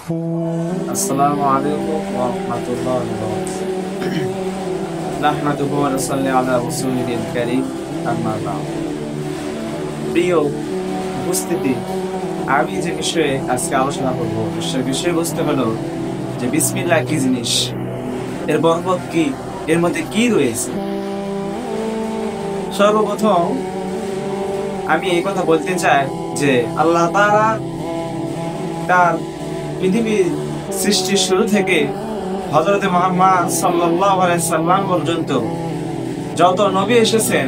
আসসালামু আলাইকুম ওয়া রাহমাতুল্লাহি ওয়া বারাকাতুহু। নাহমাদুহু ওয়া নুসাল্লি আলা রাসূলিল কারীম, আম্মা বা'দ। প্রিয় উপস্থিতি, আমি যে বিষয়ে আজকে আলোচনা করব সে বিষয়বস্তু হলো যে বিসমিল্লাহ কি জিনিস, এর বরকত কি, এর মধ্যে কি রয়েছে। সর্বপ্রথম আমি এই কথা বলতে চাই যে আল্লাহ তাআলা তার পৃথিবীর সৃষ্টির শুরু থেকে হযরত মুহাম্মদ সাল্লাল্লাহু আলাইহি সাল্লাম পর্যন্ত যত নবী এসেছেন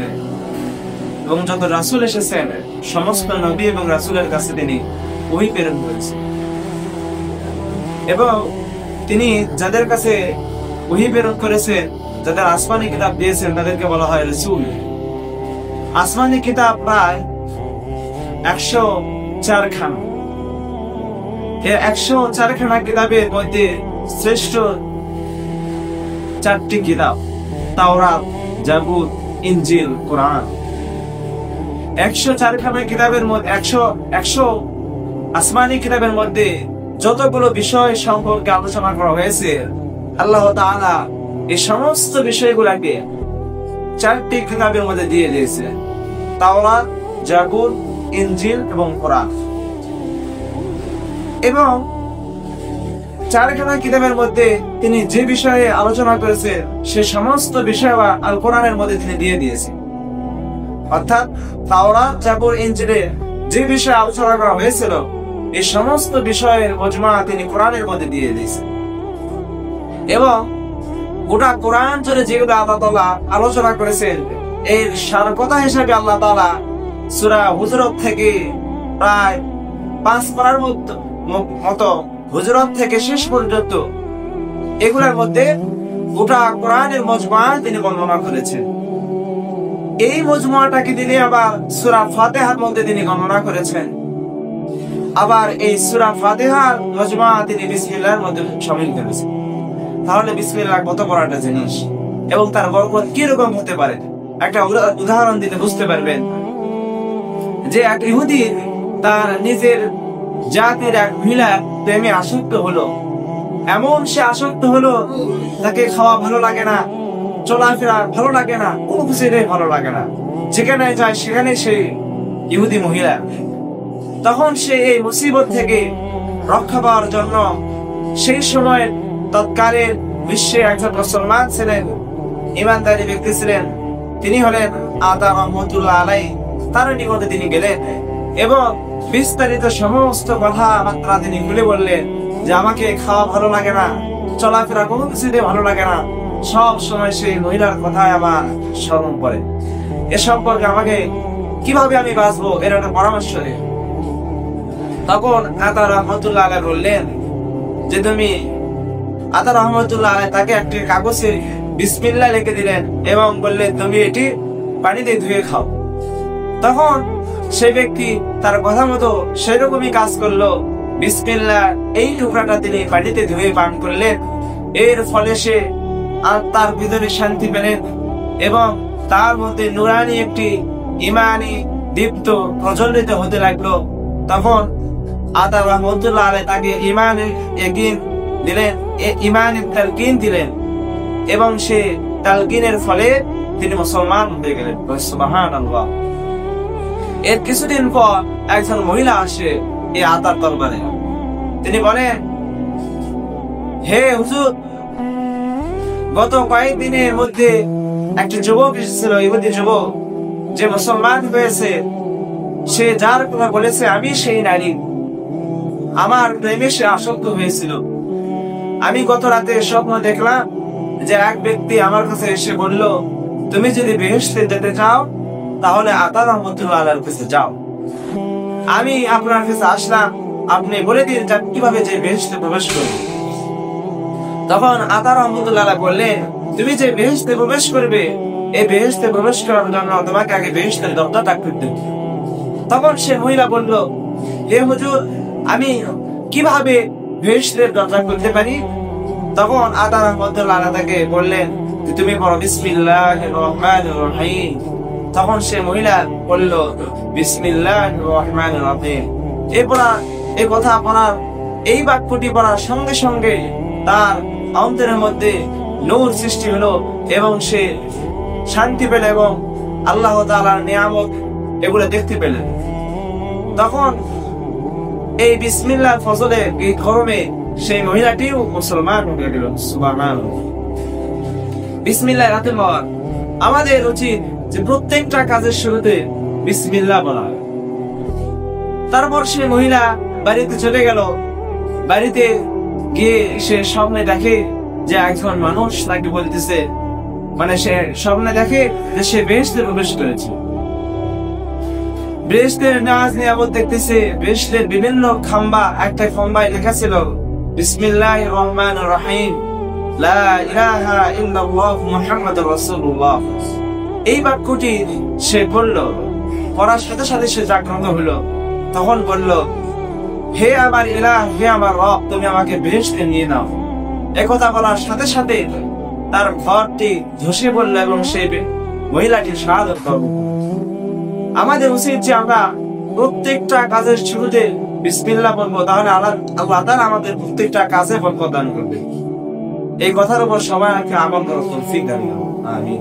এবং যত রাসূল এসেছেন, সমস্ত নবী এবং রাসূলের কাছে তিনি ওহী প্রেরণ করেছেন এবং তিনি যাদের কাছে ওহী প্রেরণ করেছেন, যাদের আসমানি কিতাব দিয়েছেন, তাদেরকে বলা হয় রাসূল। আসমানি কিতাব প্রায় 104 খানা। এই 104 খানা কিতাবের মধ্যে শ্রেষ্ঠ 4টি কিতাব তাওরাত, জাবুর, ইনজিল, কোরআন। 104 খানা কিতাবের মধ্যে 100 আসমানি কিতাবের মধ্যে যতগুলো বিষয় সম্পর্কে আলোচনা করা হয়েছে, আল্লাহ তাআলা এই সমস্ত বিষয়গুলোকে 4টি কিতাবের মধ্যে দিয়ে দিয়েছে: তাওরাত, জাবুর, ইনজিল এবং কোরআন। এবং 4 খানা কিতাবের মধ্যে তিনি যে বিষয়ে আলোচনা করেছেন সে সমস্ত বিষয় আল কোরআনের মধ্যে তিনি দিয়ে দিয়েছেন। অর্থাৎ তাওরাত, জাবুর, ইনজিলে যে বিষয়ে আলোচনা করা হয়েছিল এই সমস্ত বিষয়ের মজমা তিনি কোরআনের মধ্যে দিয়ে দিয়েছেন। এবং গোটা কোরআন জুড়ে যেগুলো আল্লাহ তাআলা আলোচনা করেছেন, এর সার কথা হিসাবে আল্লাহ তাআলা সূরা হুজুরাত থেকে প্রায় 5 পারার মতো হুজুরাত থেকে শেষ পর্যন্ত এগুলোর মধ্যে গোটা কোরআনের মজমা তিনি বর্ণনা করেছেন। এই মজমুয়াটাকে তিনি আবার সূরা ফাতিহার মধ্যে তিনি গণনা করেছেন। আবার এই সূরা ফাতিহার মজমা তিনি বিসমিল্লাহর মধ্যে শামিল করেছেন। তাহলে বিসমিল্লাহ কত বড় একটা জিনিস এবং তার বরকত কি রকম হতে পারে, একটা উদাহরণ দিতে বুঝতে পারবেন। যে এক ইহুদি তার নিজের জাতির এক মহিলার প্রেমে আসক্ত হলো। এমন সে আসক্ত হলো, তাকে খাওয়া ভালো লাগে না, চলাফেরা ভালো লাগে না, কোনো কিছুই ভালো লাগে না। যেখানে যায় সেখানে সেই ইহুদি মহিলা। তখন সে এই মুসিবত থেকে রক্ষা পাওয়ার জন্য সেই সময় তৎকালীন বিশ্বে একজন মুসলমান ছিলেন, ইমানদারী ব্যক্তি ছিলেন, তিনি হলেন আদা রহমতুল্লাহ আলাইহি। তার নিকটে তিনি গেলেন এবং বিস্তারিত সমস্ত কথাবার্তা তিনি খুলে বললেন যে আমাকে খাওয়া ভালো লাগে না, চলাফেরা কোনো কিছুতে ভালো লাগে না, সব সময় সেই মহিলার কথায় আমার স্মরণ পড়ে। এ সম্পর্কে আমাকে কিভাবে আমি বাঁচবো এর একটা পরামর্শ দিন। তখন আতা রহমতুল্লাহ আলাইহি বললেন যে তুমি আতা রহমতুল্লাহ আলাইহি তাকে একটি কাগজে বিসমিল্লাহ লিখে দিলেন এবং বললেন তুমি এটি পানিতে ধুয়ে খাও। তখন সেই ব্যক্তি তার কথা মতো সেরকমই কাজ করলো। বিসমিল্লাহ এই টুকরাটা তিনি পানিতে ধুয়ে পান করলেন। এর ফলে সে তার ভিতরে শান্তি পেলেন এবং তার মধ্যে নুরানি একটি ইমানি দীপ্ত প্রজ্বলিত হতে লাগলো। তখন আতা রহমতুল্লাহ আলাইহি তাকে ইমানের ইয়াকিন দিলেন, ইমানের তালকিন দিলেন এবং সে তালকিনের ফলে তিনি মুসলমান হয়ে গেলেন। সুবহানাল্লাহ। এর কিছুদিন পর একজন মহিলা আসে এই আতার দরবারে। তিনি বলেন, হে হুজুর, গত কয়েকদিনের মধ্যে একটি যুবক এসেছিল, ইহুদি যুবক, যে মুসলমান হয়েছে। সে যার কথা বলেছে আমি সেই নারী, আমার প্রেমে সে আসক্ত হয়েছিল। আমি গত রাতে স্বপ্ন দেখলাম যে এক ব্যক্তি আমার কাছে এসে বলল, তুমি যদি বেহেশতে যেতে চাও তাহলে আতা রহমতুল্লাহ আলাইহির কাছে যাও। আমি আপনার কাছে আসলাম, আপনি বলে দিন কিভাবে যে বেহেশতে প্রবেশ করবে। তখন আতা রহমতুল্লাহ আলাইহি বললেন, তুমি যে বেহেশতে প্রবেশ করবে, এই বেহেশতে প্রবেশ করার জন্য তোমাকে আগে বেহেশতের দরজাটা খুলতে হবে। তখন সে মহিলা বলল, হে হুজুর, আমি কিভাবে বেহেশতের দরজা খুলতে পারি? তখন আতা রহমতুল্লাহ আলাইহি তাকে বললেন, তুমি পড়ো বিসমিল্লাহির রহমানির রহিম। তখন সে মহিলা বলল, বিসমিল্লাহির রহমানির রহিম। এই কথা পড়ার এই বাক্যটি পড়ার সঙ্গে সঙ্গে তার অন্তরের মধ্যে নূর সৃষ্টি হলো এবং সে শান্তি পেল এবং আল্লাহ তাআলার নিয়ামত এগুলো দেখতে পেলেন। তখন এই বিসমিল্লাহ ফজলে এই গরমে সেই মহিলাটিও মুসলমান হয়ে গেল। সুবহানাল্লাহ। বিসমিল্লাহ রাতে বলা আমাদের উচিত যে প্রত্যেকটা কাজের শুরুতে বিসমিল্লাহ বলা। তারপর সে মহিলা বাড়িতে চলে গেল। বাড়িতে গিয়ে সে স্বপ্নে দেখে যে একজন মানুষ তাকে বলতেছে, মানে সে স্বপ্নে দেখে যে সে বেহেশতে প্রবেশ করেছে। বেহেশতের নাজ নিয়ামত দেখতেছে। বেহেশতের বিভিন্ন খাম্বা, একটা খাম্বায় লেখা ছিল বিসমিল্লাহির রহমানির রহিম লা ইলাহা ইল্লাল্লাহ মুহাম্মাদুর রাসূলুল্লাহ। এই বাক্যটি সে বলল। পড়ার সাথে সাথে সে জাগ্রত হলো। তখন বলল, হে আমার ইলাহ, হে আমার রব, তুমি আমাকে বেহেশতে নিয়ে নাও। একথা বলার সাথে সাথে তার ঘরটি ধসে পড়ল এবং সেই মহিলাটি শাহাদাত বরণ করল। আমাদের উচিত যে আমরা প্রত্যেকটা কাজের শুরুতে বিসমিল্লাহ বলবো, তাহলে আল্লাহ তাআলা আমাদের প্রত্যেকটা কাজে বরকত দান করবে। এই কথার উপর সবাই আমল করার তৌফিক দান করুন। আমিন।